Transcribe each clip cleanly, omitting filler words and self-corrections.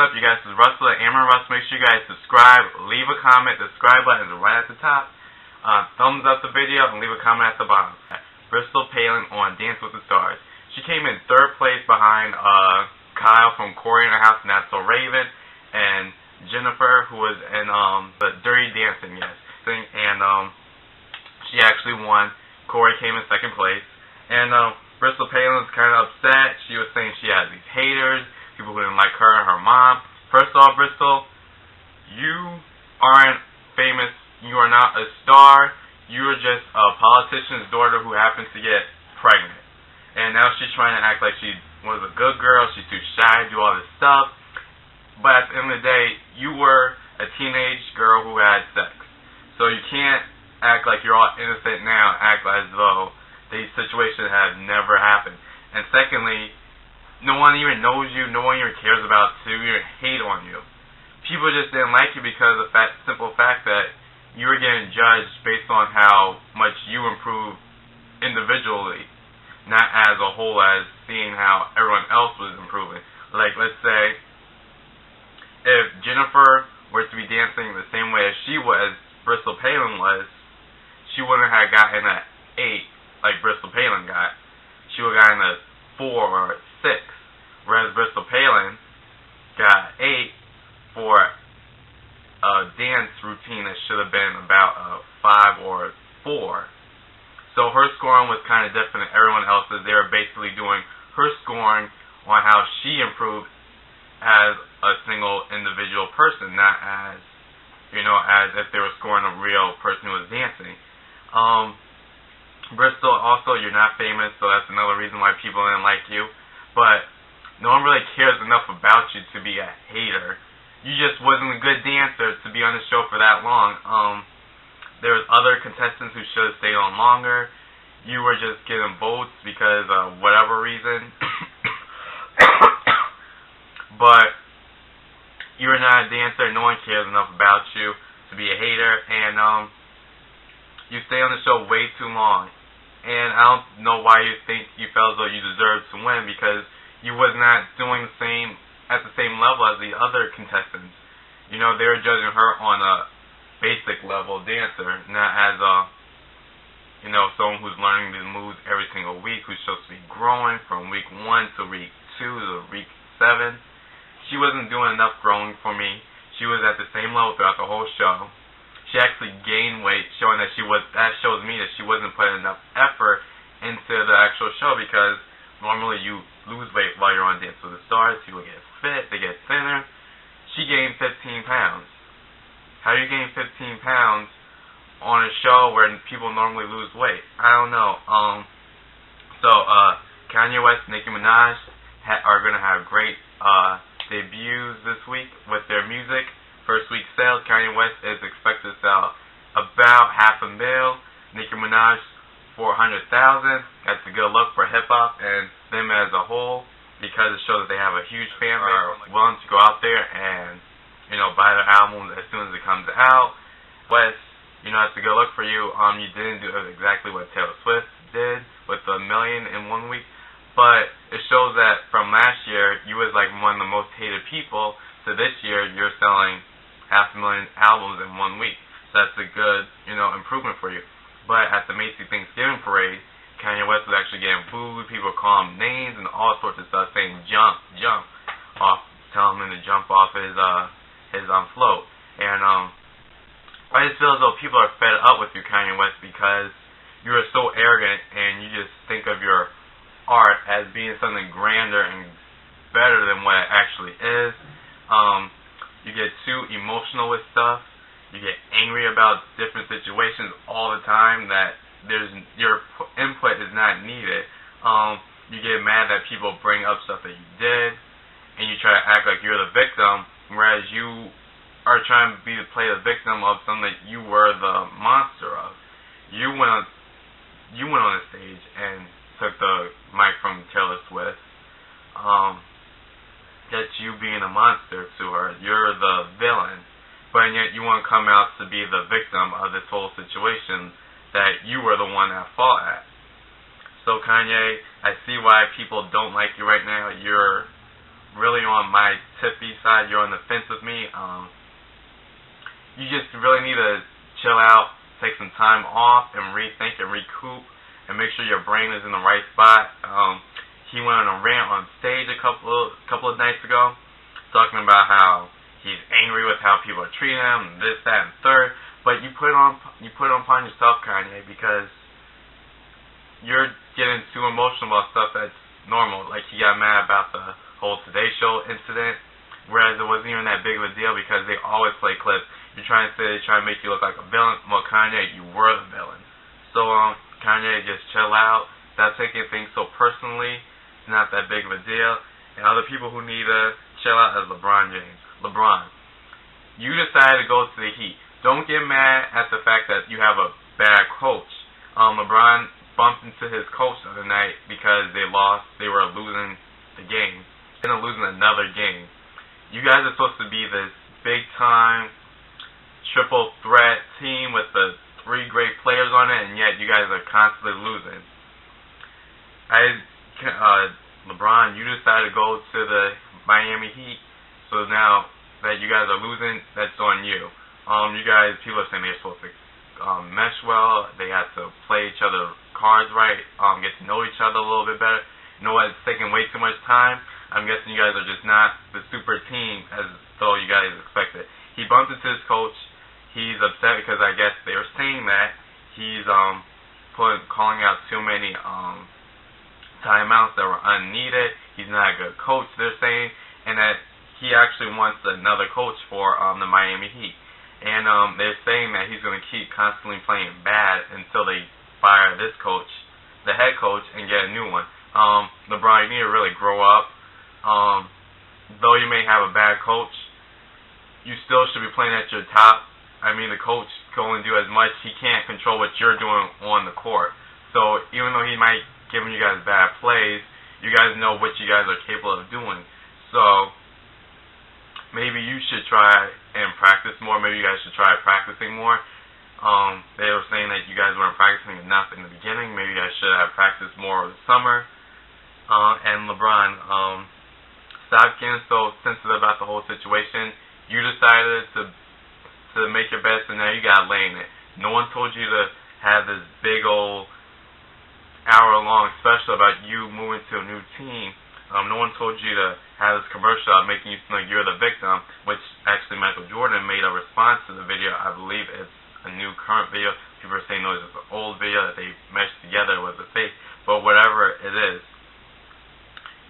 up, you guys? This is Russell at AmbeRussell. Make sure you guys subscribe, leave a comment. The subscribe button is right at the top. Thumbs up the video and leave a comment at the bottom. Bristol Palin on Dance with the Stars. She came in 3rd place behind Kyle from Corey in the House, and That's So Raven, and Jennifer, who was in the Dirty Dancing, yes. And she actually won. Corey came in 2nd place. And Bristol Palin was kind of upset. She was saying she had these haters, people who didn't like her and her mom. First off, Bristol, you aren't famous. You are not a star. You are just a politician's daughter who happens to get pregnant. And now she's trying to act like she was a good girl. She's too shy to do all this stuff. But at the end of the day, you were a teenage girl who had sex. So you can't act like you're all innocent now, act as though these situations have never happened. And secondly, no one even knows you, no one even cares about you, even hate on you. People just didn't like you because of the simple fact that you were getting judged based on how much you improved individually, not as a whole, as seeing how everyone else was improving. Like, let's say, if Jennifer were to be dancing the same way as she was, Bristol Palin was, she wouldn't have gotten an 8 like Bristol Palin got. She would have gotten a 4 or a 6, whereas Bristol Palin got 8 for a dance routine that should have been about a 5 or 4. So her scoring was kind of different than everyone else's. They were basically doing her scoring on how she improved as a single individual person, not as, as if they were scoring a real person who was dancing. Bristol, also, you're not famous, so that's another reason why people didn't like you. But no one really cares enough about you to be a hater. You just wasn't a good dancer to be on the show for that long. There was other contestants who should have stayed on longer. You were just getting votes because of whatever reason. But you were not a dancer. No one cares enough about you to be a hater. And you stay on the show way too long. And I don't know why you think you felt as though you deserved to win, because you was not doing at the same level as the other contestants. They were judging her on a basic level dancer, not as someone who's learning these moves every single week, who's supposed to be growing from week 1 to week 2 to week 7. She wasn't doing enough growing for me. She was at the same level throughout the whole show. She actually gained weight, showing that that shows me that she wasn't putting enough effort into the actual show, because normally you lose weight while you're on Dance with the Stars. People get fit, they get thinner. She gained 15 pounds. How do you gain 15 pounds on a show where people normally lose weight? I don't know. Kanye West and Nicki Minaj are going to have great debuts this week with their music. First week sales, Kanye West is expected to sell about 500,000. Nicki Minaj, 400,000. That's a good look for hip-hop and them as a whole, because it shows that they have a huge fan base, willing to go out there and, buy their albums as soon as it comes out. West, it's a good look for you. You didn't do exactly what Taylor Swift did with $1 million in 1 week, but it shows that from last year, you was like one of the most hated people, to this year, you're selling 500,000 albums in 1 week. So that's a good, improvement for you. But at the Macy's Thanksgiving Parade, Kanye West was actually getting booed. People calling him names and all sorts of stuff, saying jump, off, telling him to jump off his float. And I just feel as though people are fed up with you, Kanye West, because you are so arrogant and you just think of your art as being something grander and better than what it actually is. You get too emotional with stuff. You get angry about different situations all the time that your input is not needed. You get mad that people bring up stuff that you did, and you try to act like you're the victim, whereas you are trying to play the victim of something that you were the monster of. You went on the stage and took the mic from Taylor Swift. That's you being a monster to her. You're the villain. But yet you want to come out to be the victim of this whole situation that you were the one at fault at. So Kanye, I see why people don't like you right now. You're really on my tippy side, you're on the fence with me, you just really need to chill out, take some time off, and rethink and recoup, and make sure your brain is in the right spot. He went on a rant on stage a couple of nights ago, talking about how he's angry with how people are treating him, and this, that, and third. But you put it upon yourself, Kanye, because you're getting too emotional about stuff that's normal. Like, he got mad about the whole Today Show incident, whereas it wasn't even that big of a deal because they always play clips. You're trying to say they try to make you look like a villain. Well, Kanye, you were the villain. So, Kanye, just chill out. Stop taking things so personally. It's not that big of a deal. And other people who need to chill out is LeBron James. LeBron, you decided to go to the Heat. Don't get mad at the fact that you have a bad coach. LeBron bumped into his coach the other night because they lost. They were losing the game. And losing another game. You guys are supposed to be this big-time triple threat team with the 3 great players on it, and yet you guys are constantly losing. LeBron, you decided to go to the Miami Heat, so now that you guys are losing, that's on you. You guys, people are saying they're supposed to mesh well, they have to play each other cards right, get to know each other a little bit better. You know what, it's taking way too much time. I'm guessing you guys are just not the super team as though you guys expected. He bumped into his coach. He's upset because I guess they were saying that he's calling out too many timeouts that were unneeded. He's not a good coach, they're saying, and that he actually wants another coach for the Miami Heat. And they're saying that he's going to keep constantly playing bad until they fire this coach, the head coach, and get a new one. LeBron, you need to really grow up. Though you may have a bad coach, you still should be playing at your top. I mean, the coach can only do as much. He can't control what you're doing on the court. So even though he might give you guys bad plays, you guys know what you guys are capable of doing. So maybe you should try and practice more. Maybe you guys should try practicing more. They were saying that you guys weren't practicing enough in the beginning. Maybe you guys should have practiced more over the summer. And LeBron, stop getting so sensitive about the whole situation. You decided to make your best, and now you got to lay in it. No one told you to have this big old hour-long special about you moving to a new team. No one told you to have this commercial out making you seem like you're the victim, which actually Michael Jordan made a response to the video. I believe it's a new current video. People are saying no, it's an old video that they meshed together with the fake, but whatever it is,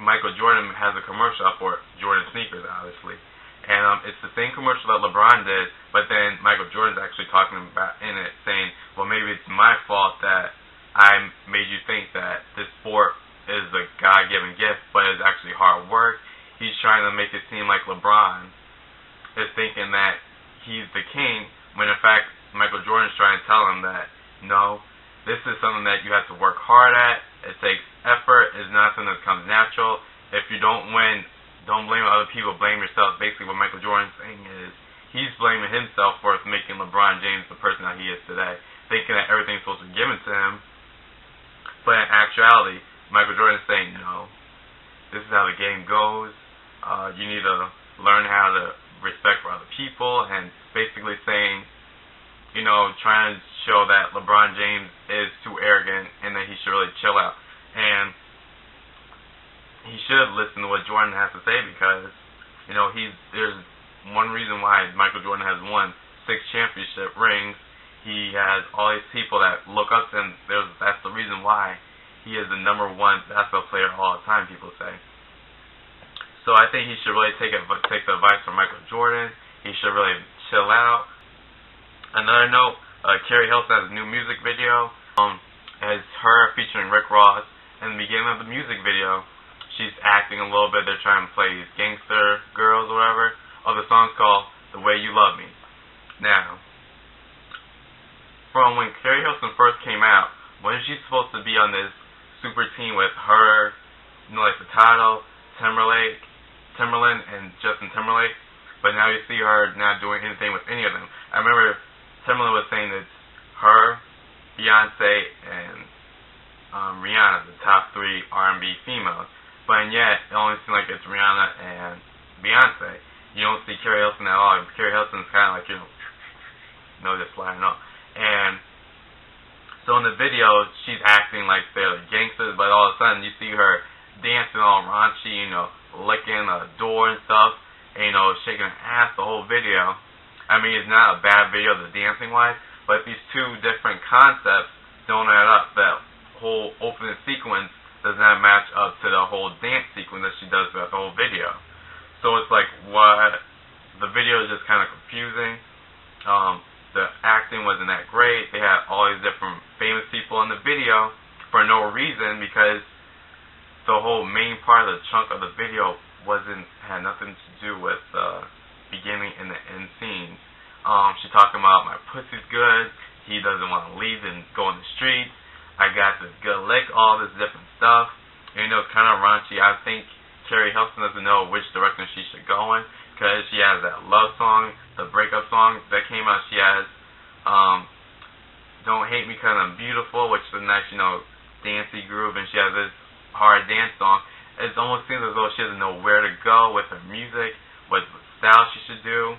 Michael Jordan has a commercial out for Jordan sneakers, obviously. And it's the same commercial that LeBron did, but then Michael Jordan's actually talking about in it, saying, well, maybe it's my fault that I made you think that this sport is a God-given gift, but it's actually hard work. He's trying to make it seem like LeBron is thinking that he's the king, when in fact Michael Jordan's trying to tell him that, no, this is something that you have to work hard at. It takes effort. It's not something that comes natural. If you don't win, don't blame other people, blame yourself. Basically what Michael Jordan's saying is he's blaming himself for making LeBron James the person that he is today, thinking that everything's supposed to be given to him. But in actuality, Michael Jordan's saying, no, this is how the game goes. You need to learn how to respect for other people, and basically saying, you know, trying to show that LeBron James is too arrogant and that he should really chill out. And he should listen to what Jordan has to say, because, you know, there's one reason why Michael Jordan has won 6 championship rings. He has all these people that look up to him. That's the reason why he is the #1 basketball player of all time, people say. So I think he should really take the advice from Michael Jordan. He should really chill out. Another note, Keri Hilson has a new music video. It's her featuring Rick Ross. In the beginning of the music video, she's acting a little bit. They're trying to play these gangster girls or whatever. The song's called The Way You Love Me. Now, from when Keri Hilson first came out, wasn't she supposed to be on this super team with her, you know, like Furtado, Timberland, and Justin Timberlake? But now you see her not doing anything with any of them. I remember Timberland was saying that it's her, Beyonce, and Rihanna, the top 3 R&B females. but yet it only seems like it's Rihanna and Beyonce. You don't see Keri Hilson at all. Keri Hilson's kind of like, just sliding up. And so in the video, she's acting like they're gangsters, but all of a sudden you see her dancing all raunchy, licking a door and stuff, and, shaking her ass the whole video. I mean, it's not a bad video, the dancing-wise, but these two different concepts don't add up. That whole opening sequence does not match up to the whole dance sequence that she does throughout the whole video. So it's like, what? The video is just kind of confusing. The acting wasn't that great. They had all these different famous people in the video for no reason, because the whole main part of the chunk of the video had nothing to do with the beginning and the end scenes. She's talking about my pussy's good. He doesn't want to leave and go in the streets. I got this good lick, all this different stuff. And, it's kind of raunchy. I think Keri Hilson doesn't know which direction she should go in, because she has that love song, the breakup song that came out. She has Don't Hate Me 'Cause I'm Beautiful, which is a nice, dancey groove, and she has this hard dance song. It almost seems as though she doesn't know where to go with her music, what style she should do.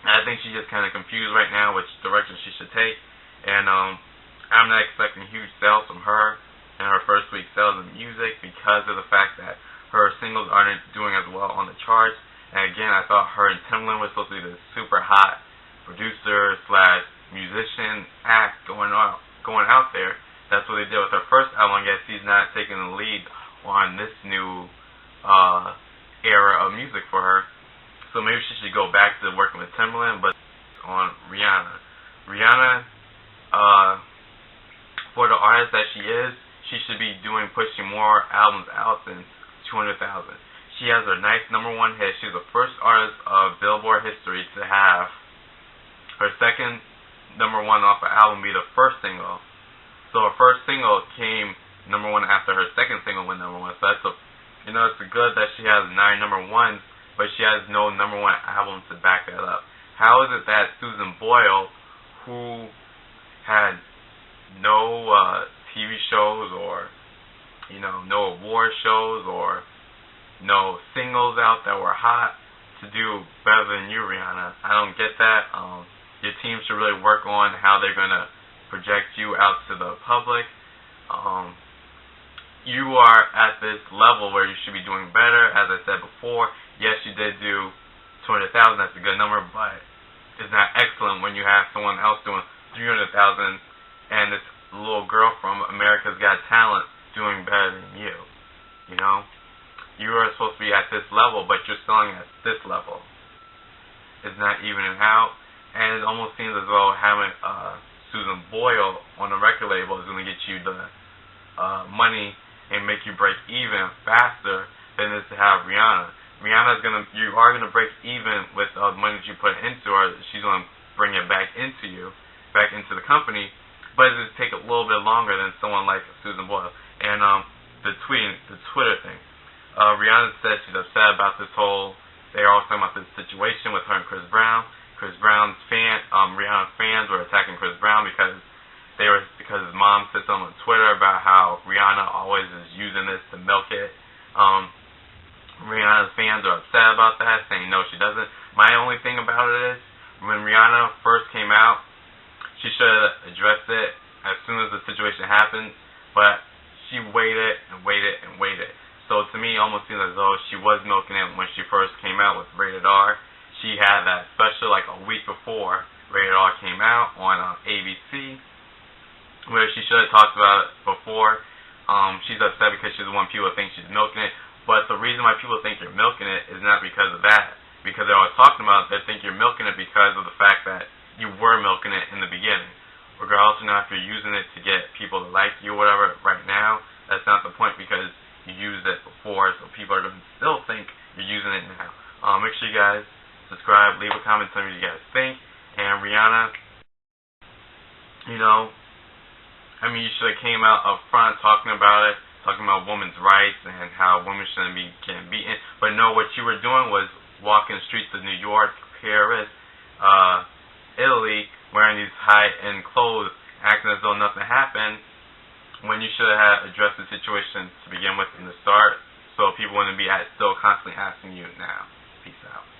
And I think she's just kind of confused right now which direction she should take. And I'm not expecting huge sales from her in her first week sales of music, because of the fact that her singles aren't doing as well on the charts. And again, I thought her and Timbaland was supposed to be this super hot producer / musician act going out there. That's what they did with her first album. I guess he's not taking the lead on this new era of music for her. So maybe she should go back to working with Timbaland, but on Rihanna. Rihanna, for the artist that she is, she should be pushing more albums out than 200,000. She has her nice #1 hit. She's the first artist of Billboard history to have her second #1 off an album be the first single. So her first single came #1 after her second single went #1. So that's it's good that she has 9 #1s, but she has no #1 album to back that up. How is it that Susan Boyle, who had no TV shows or no award shows or no singles out that were hot, to do better than you, Rihanna? I don't get that. Your team should really work on how they're going to project you out to the public. You are at this level where you should be doing better. As I said before, yes, you did do 200,000. That's a good number, but it's not excellent when you have someone else doing 300,000 and this little girl from America's Got Talent doing better than you. You are supposed to be at this level, but you're selling at this level. It's not evening out, and it almost seems as though having Susan Boyle on the record label is going to get you the money and make you break even faster than it is to have Rihanna. You are gonna break even with the money that you put into her. She's gonna bring it back into the company, but it's gonna take a little bit longer than someone like Susan Boyle. And the Twitter thing. Rihanna said she's upset about this whole. They're all talking about this situation with her and Chris Brown. Rihanna's fans were attacking Chris Brown because his mom said something on Twitter about how Rihanna always is using this to milk it. Rihanna's fans are upset about that, saying no, she doesn't. My only thing about it is, when Rihanna first came out, she should have addressed it as soon as the situation happened, but she waited and waited and waited. So to me, it almost seems as though she was milking it when she first came out with Rated R. She had that special like a week before Rated R came out on ABC, where she should have talked about it before. She's upset because she's the one people think she's milking it. But the reason why people think you're milking it is not because of that. Because they're always talking about it, they think you're milking it because of the fact that you were milking it in the beginning. Regardless of if you're using it to get people to like you or whatever right now, that's not the point, because you used it before, so people are going to still think you're using it now. Make sure you guys subscribe, leave a comment, tell me what you guys think. And Rihanna, you should have came out up front talking about it, talking about women's rights and how women shouldn't be getting beaten. But no, what you were doing was walking the streets of New York, Paris, Italy, wearing these high-end clothes, acting as though nothing happened, when you should have addressed the situation to begin with in the start. so people wouldn't be still constantly asking you now. Peace out.